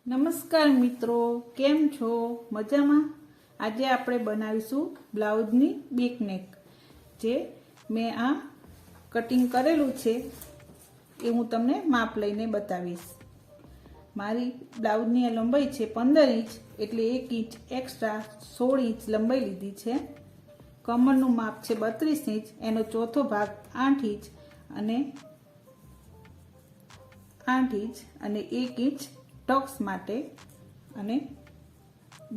નમસ્કાર મિત્રો, કેમ છો? મજામાં? આજે આપણે બનાવીશું બ્લાઉઝની બેક નેક. જે મેં આ કટિંગ કરેલું છે એ હું તમને માપ લઈને બતાવીશ. મારી બ્લાઉઝની લંબાઈ છે 15 ઇંચ, એટલે 1 ઇંચ એક્સ્ટ્રા 16 ઇંચ લંબાઈ લીધી છે. કમરનું માપ છે 32 ઇંચ, એનો ચોથો ભાગ 8 ઇંચ અને 1 ઇંચ ટક્સ માટે અને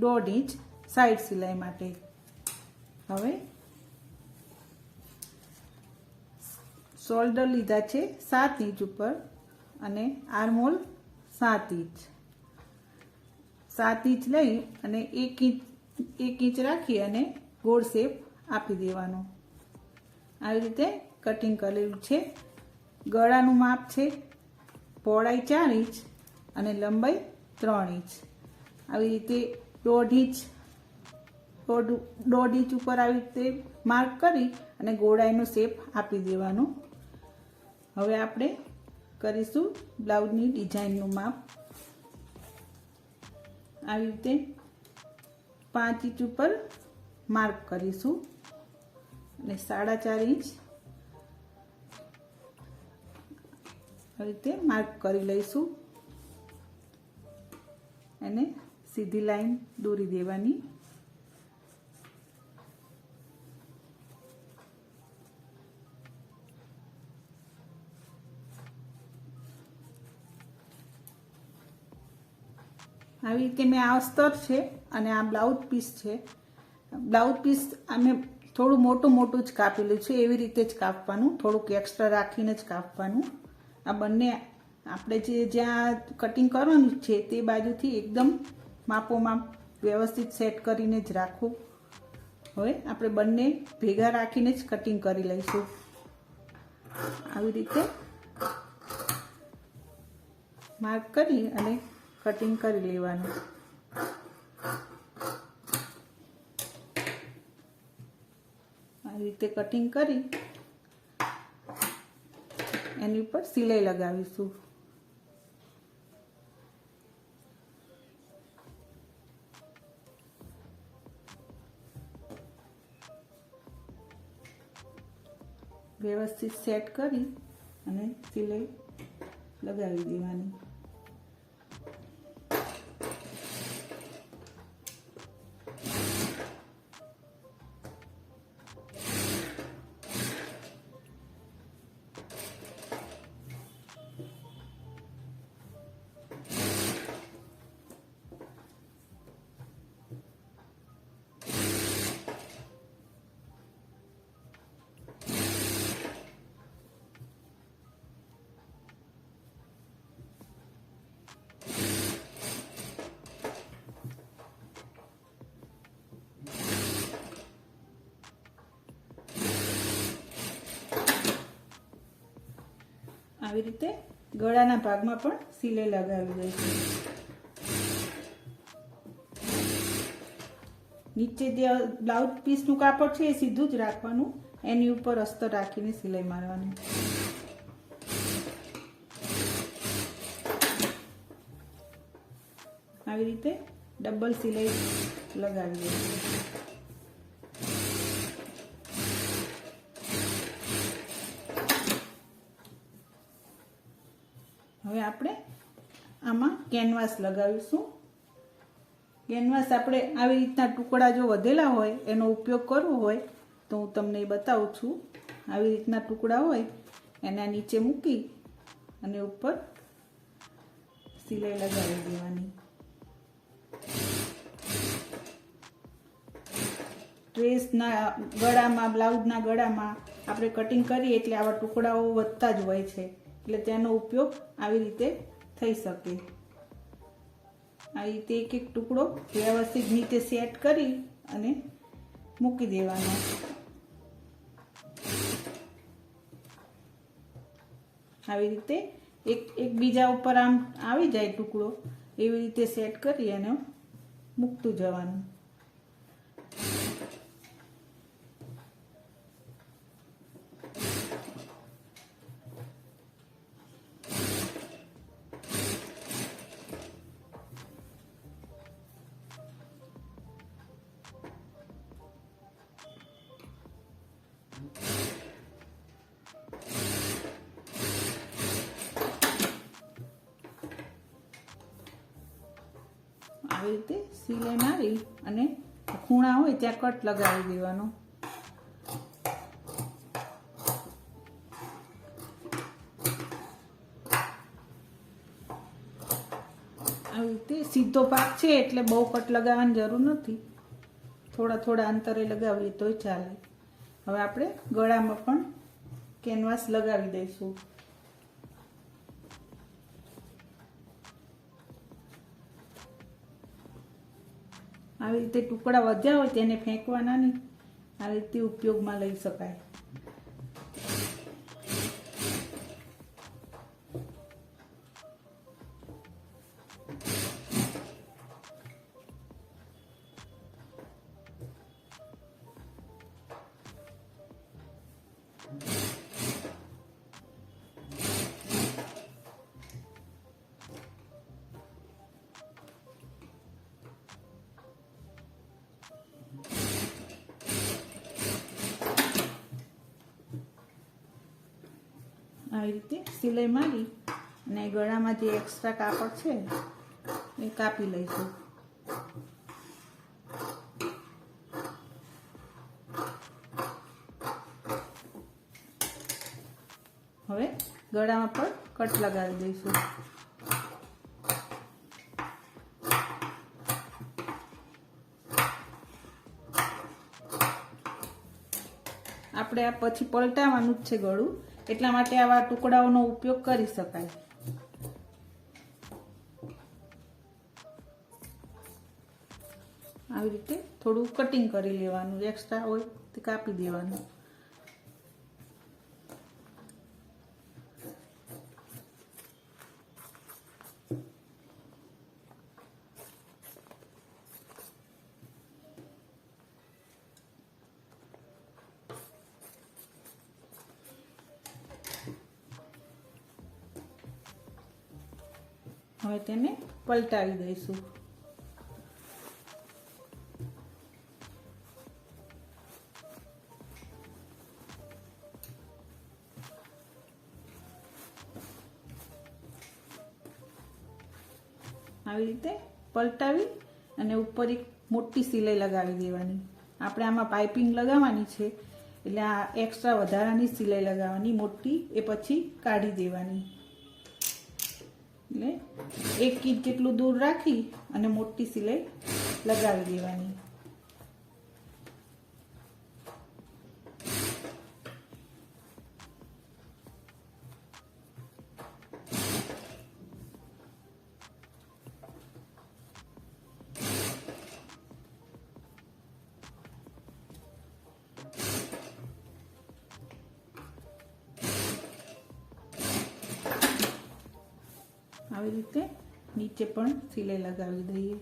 1.5 ઇંચ સાઈડ સિલાઈ માટે. હવે શોલ્ડર લીધા છે 7 ઇંચ ઉપર અને આર્મહોલ 7 ઇંચ. 7 ઇંચ લઈ અને 1 ઇંચ રાખી અને ગોળ શેપ આપી દેવાનો. આવી રીતે કટિંગ કરેલું છે. ગળાનું માપ છે પહોળાઈ 4 ઇંચ અને લંબાઈ 3 ઇંચ. આવી રીતે 1.5 ઇંચ ઉપર આવી રીતે માર્ક કરી અને ગોળાઈનો શેપ આપી દેવાનો. હવે આપણે કરીશું બ્લાઉઝની ડિઝાઇનનું માપ. આવી રીતે 5 ઇંચ ઉપર માર્ક કરીશું અને 4.5 ઇંચ આવી રીતે માર્ક કરી લઈશું અને સીધી લાઈન દોરી દેવાની. આવી રીતે મેં આ અસ્તર છે અને આ બ્લાઉઝ પીસ છે. બ્લાઉઝ પીસ અમે થોડું મોટું જ કાપેલું છે. એવી રીતે જ કાપવાનું, થોડુંક એક્સ્ટ્રા રાખીને જ કાપવાનું. આ બંને આપણે જ્યાં કટિંગ કરવાનું છે તે બાજુથી એકદમ માપોમાપ વ્યવસ્થિત સેટ કરીને જ રાખવું. હવે આપણે બંને ભેગા રાખીને જ કટિંગ કરી લઈશું. આવી રીતે માર્ક કરી અને કટિંગ કરી લેવાનું. આવી રીતે કટિંગ કરી એની ઉપર સિલાઈ લગાવીશું. વ્યવસ્થિત સેટ કરી અને સિલાઈ લગાવી દેવાની. આવી રીતે ગળાના ભાગમાં પણ સિલાઈ લગાવી દઈશું. નીચે જે બ્લાઉઝ પીસનું કાપડ છે એ સીધું જ રાખવાનું, એની ઉપર અસ્તર રાખીને સિલાઈ મારવાની. આવી રીતે ડબલ સિલાઈ લગાવી દઈશું. હવે આપણે આમાં કેનવાસ લગાવીશું. કેનવાસ આપણે આવી રીતના ટુકડા જો વધેલા હોય એનો ઉપયોગ કરવો હોય તો હું તમને એ બતાવું છું. આવી રીતના ટુકડા હોય એના નીચે મૂકી અને ઉપર સિલાઈ લગાવી દેવાની. ડ્રેસના ગળામાં, બ્લાઉઝના ગળામાં આપણે કટિંગ કરીએ એટલે આવા ટુકડાઓ વધતા જ હોય છે, એટલે તેનો ઉપયોગ આવી રીતે થઈ શકે. આવી રીતે એક ટુકડો વ્યવસ્થિત નીચે સેટ કરી અને મૂકી દેવાનો. આવી રીતે એક બીજા ઉપર આમ આવી જાય ટુકડો, એવી રીતે સેટ કરી અને મૂકતું જવાનું. આવી રીતે સિલાઈ મારી અને ખૂણા હોય ત્યાં કટ લગાવી દેવાનો. આવી રીતે સીધો ભાગ છે એટલે બહુ કટ લગાવવાની જરૂર નથી, થોડા થોડા અંતરે લગાવીએ તોય ચાલે. હવે આપણે ગળામાં પણ કેનવાસ લગાવી દઈશું. આવી રીતે ટુકડા વધ્યા હોય તેને ફેંકવાના નહીં, આવી રીતે ઉપયોગમાં લઈ શકાય. આવી રીતે સિલાઈ મારી અને ગળામાં જે એક્સ્ટ્રા કાપડ છે એ કાપી લઈશું. હવે ગળામાં પણ કટ લગાવી દઈશું. આપણે આ પછી પલટાવવાનું જ છે ગળું, એટલા માટે આવા ટુકડાઓનો ઉપયોગ કરી શકાય. આવી રીતે થોડું કટિંગ કરી લેવાનું, એક્સ્ટ્રા હોય તે કાપી દેવાનું. હવે તેને પલટાવી દઈશું. આવી રીતે પલટાવી અને ઉપર એક મોટી સિલાઈ લગાવી દેવાની. આપણે આમાં પાઇપિંગ લગાવવાની છે એટલે આ એક્સ્ટ્રા વધારાની સિલાઈ લગાવવાની, મોટી એ પછી કાઢી દેવાની. એટલે 1 ઇંચ જેટલું દૂર રાખી અને મોટી સિલાઈ લગાવી દેવાની. આવી રીતે નીચે પણ સિલાઈ લગાવી દઈએ.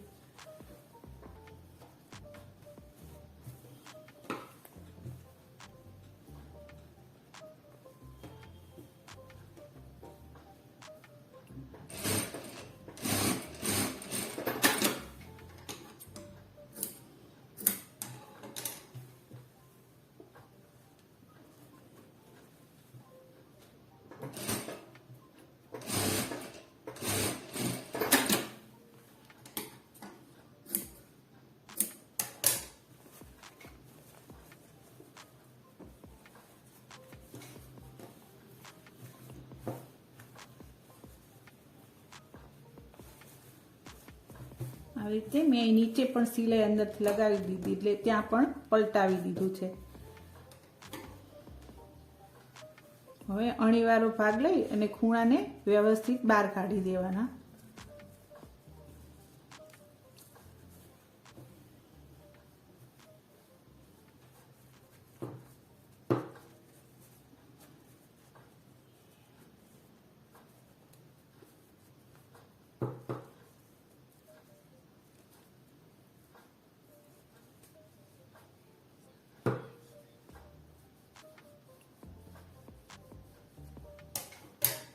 આવી રીતે મેં નીચે પણ સિલાઈ અંદરથી લગાવી દીધી, એટલે ત્યાં પણ પલટાવી દીધું છે. હવે અણીવાળો ભાગ લઈ અને ખૂણાને વ્યવસ્થિત બહાર કાઢી દેવાના.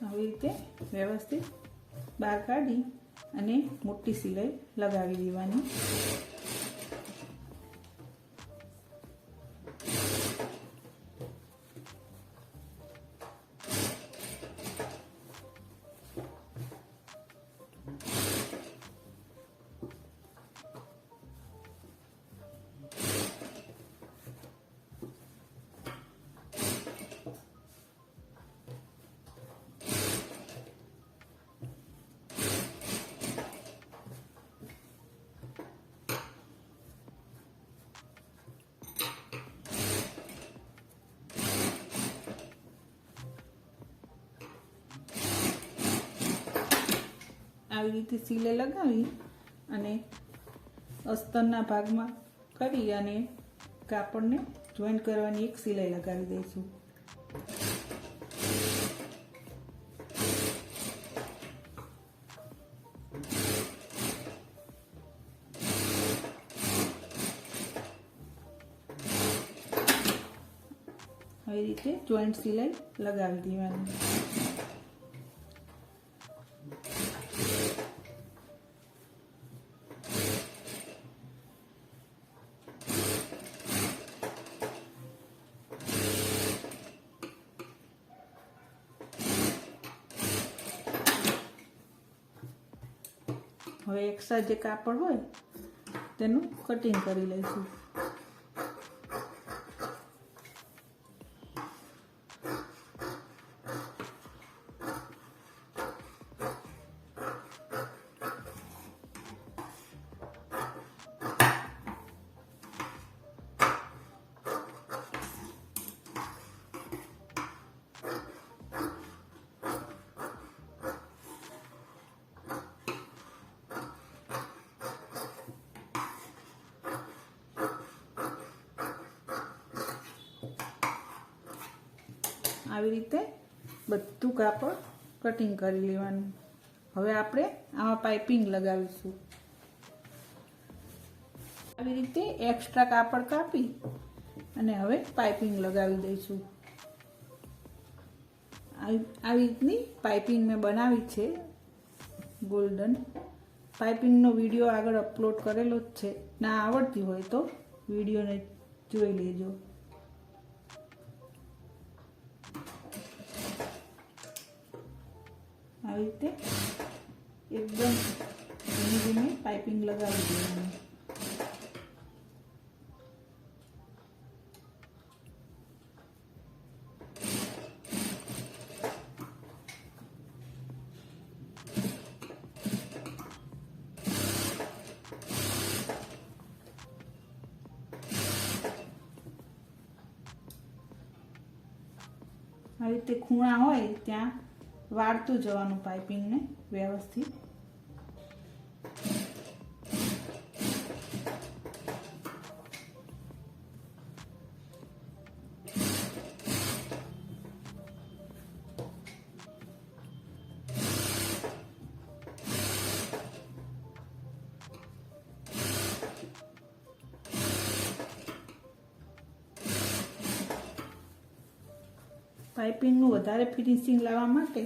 આવી રીતે વ્યવસ્થિત બહાર કાઢી અને મોટી સિલાઈ લગાવી દેવાની. આવી રીતે સિલાઈ લગાવી અને અસ્તરના ભાગમાં કરી અને કાપડને જોઈન્ટ કરવાની એક સિલાઈ લગાવી દઈશું. આવી રીતે જોઈન્ટ સિલાઈ લગાવી દેવાની. હવે એક્સ્ટ્રા જે કાપડ હોય તેનું કટિંગ કરી લઈશું. આવી રીતે બધું કાપડ કટિંગ કરી લેવાનું. હવે આપણે આમાં પાઇપિંગ લગાવીશું. આવી રીતે એક્સ્ટ્રા કાપડ કાપી અને હવે પાઇપિંગ લગાવી દઈશું. આવી રીતની પાઇપિંગ મેં બનાવી છે ગોલ્ડન. પાઇપિંગનો વિડીયો આગળ અપલોડ કરેલો જ છે. ના આવડતી હોય તો વિડીયોને જોઈ લેજો. આવી રીતે એકદમ ધીમે ધીમે પાઇપિંગ લગાવી દેવાની. આવી રીતે ખૂણા હોય ત્યાં વાળતું જવાનું પાઇપિંગને વ્યવસ્થિત. પાઇપિંગનું વધારે ફિનિશિંગ લાવવા માટે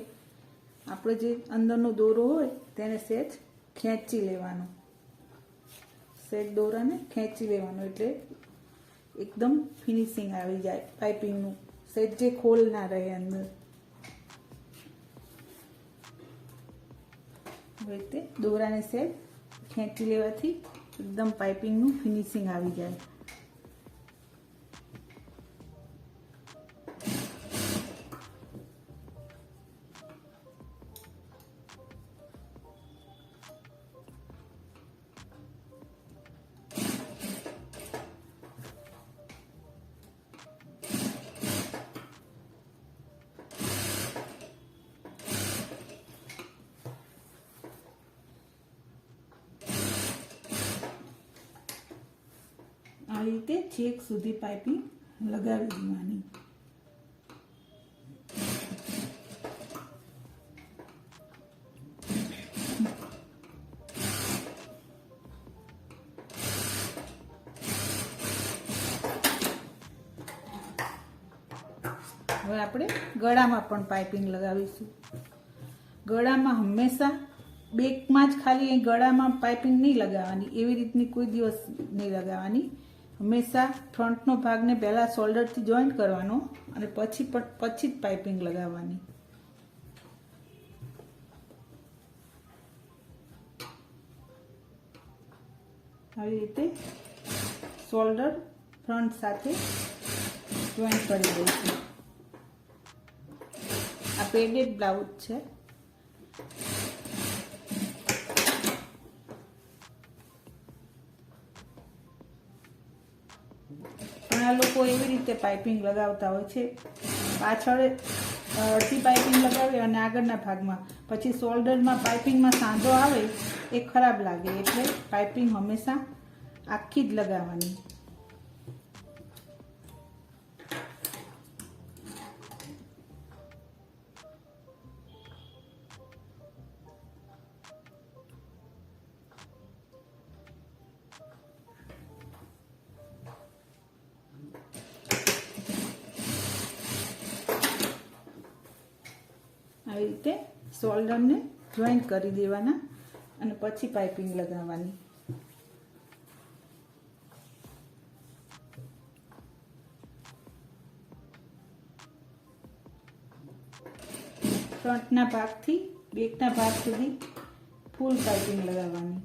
આપણે જે અંદરનો દોરો હોય તેને સહેજ ખેંચી લેવાનો. સહેજ દોરાને ખેંચી લેવાનો એટલે એકદમ ફિનિશિંગ આવી જાય પાઇપિંગનું. સહેજ જે ખોલ ના રહે અંદર. આવી રીતે દોરાને સહેજ ખેંચી લેવાથી એકદમ પાઇપિંગનું ફિનિશિંગ આવી જાય. આ રીતે છેક સુધી પાઇપિંગ લગાવી દેવાની. હવે આપણે ગળામાં પણ પાઇપિંગ લગાવીશું. ગળામાં હંમેશા બેકમાં જ ખાલી ગળામાં પાઇપિંગ નહીં લગાવવાની, એવી રીતની કોઈ દિવસ નહીં લગાવવાની. હંમેશા ફ્રન્ટનો ભાગને પહેલાં શોલ્ડરથી જોઈન્ટ કરવાનો અને પછી જ પાઇપિંગ લગાવવાની. આવી રીતે શોલ્ડર ફ્રન્ટ સાથે જોઈન્ટ કરી દઈશું. આ પેડેડ બ્લાઉઝ છે. ઘણા લોકો એવી રીતે પાઇપિંગ લગાવતા હોય છે, પાછળ અડધી પાઇપિંગ લગાવી અને આગળના ભાગમાં પછી શોલ્ડરમાં પાઇપિંગમાં સાંધો આવે એ ખરાબ લાગે, એટલે પાઇપિંગ હંમેશા આખી જ લગાવવાની. આવી રીતે શોલ્ડરને જોઈન્ટ કરી દેવાના અને પછી પાઇપિંગ લગાવવાની. ફ્રન્ટના ભાગથી બેકના ભાગ સુધી ફૂલ પાઇપિંગ લગાવવાની.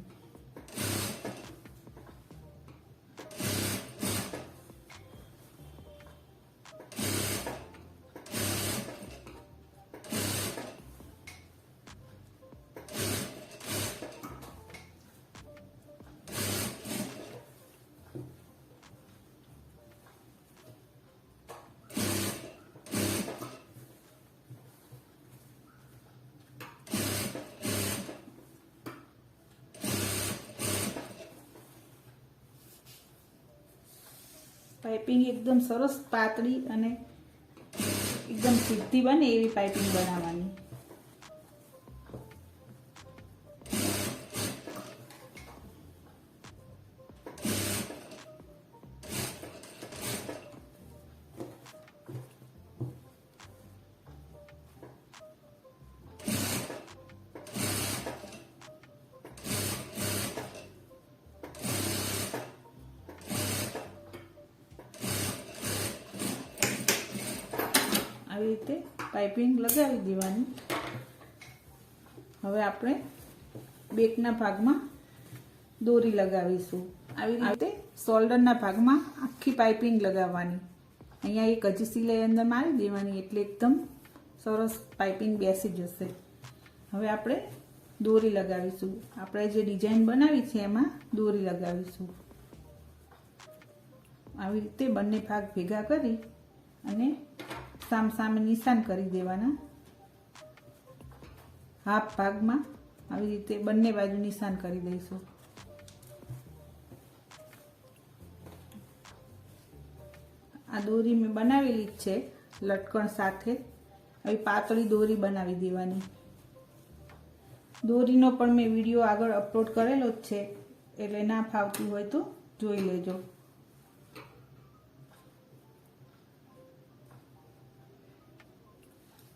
પાઇપિંગ એકદમ સરસ પાતળી અને એકદમ સીધી બને એવી પાઇપિંગ બનાવવાની. આવી રીતે પાઇપિંગ લગાવી દેવાની. હવે આપણે બેકના ભાગમાં દોરી લગાવીશું. આવી રીતે શોલ્ડરના ભાગમાં આખી પાઇપિંગ લગાવવાની. અહીંયા એક હજી સિલાઈ અંદર મારી દેવાની એટલે એકદમ સરસ પાઇપિંગ બેસી જશે. હવે આપણે દોરી લગાવીશું. આપણે જે ડિઝાઇન બનાવી છે એમાં દોરી લગાવીશું. આવી રીતે બંને ભાગ ભેગા કરી અને સામે નિશાન કરી દેવાના. હાફ ભાગમાં આવી રીતે બંને બાજુ નિશાન કરી દઈશું. આ દોરી મેં બનાવેલી જ છે લટકણ સાથે. આવી પાતળી દોરી બનાવી દેવાની. દોરીનો પણ મેં વિડીયો આગળ અપલોડ કરેલો જ છે, એટલે ના ફાવતી હોય તો જોઈ લેજો.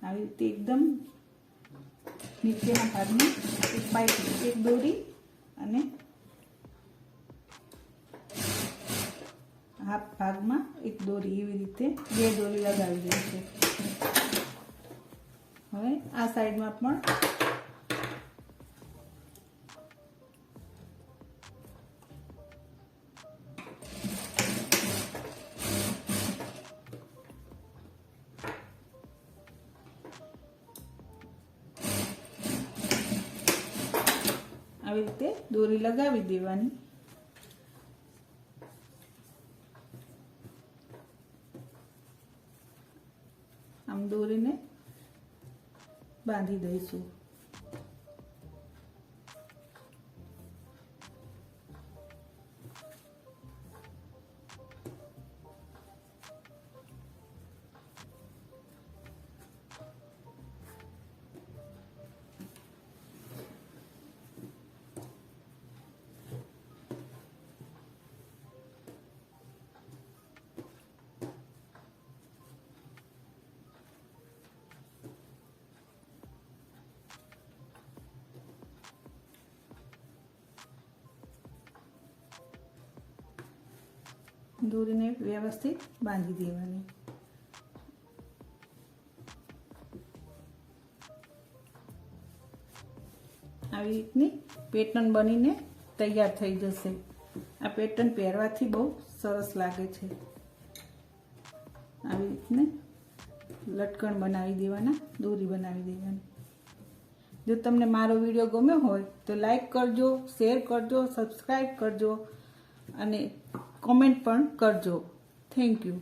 આવી રીતે એકદમ નીચેના ભાગમાં એક પાઇપિંગ, એક દોરી અને હાફ ભાગમાં એક દોરી, એવી રીતે બે દોરી લગાવી દઈશું. હવે આ સાઈડમાં પણ આવી રીતે દોરી લગાવી દેવાની. આમ દોરીને બાંધી દઈશું. દોરીને વ્યવસ્થિત બાંધી દેવાની. આવી રીતની પેટર્ન બનીને તૈયાર થઈ જશે. આ પેટર્ન પહેરવાથી બહુ સરસ લાગે છે. આવી રીતને લટકણ બનાવી દેવાના, દોરી બનાવી દેવાની. જો તમને મારો વિડીયો ગમ્યો હોય તો લાઈક કરજો, શેર કરજો, સબસ્ક્રાઈબ કરજો અને કોમેન્ટ પણ કરજો. Thank you.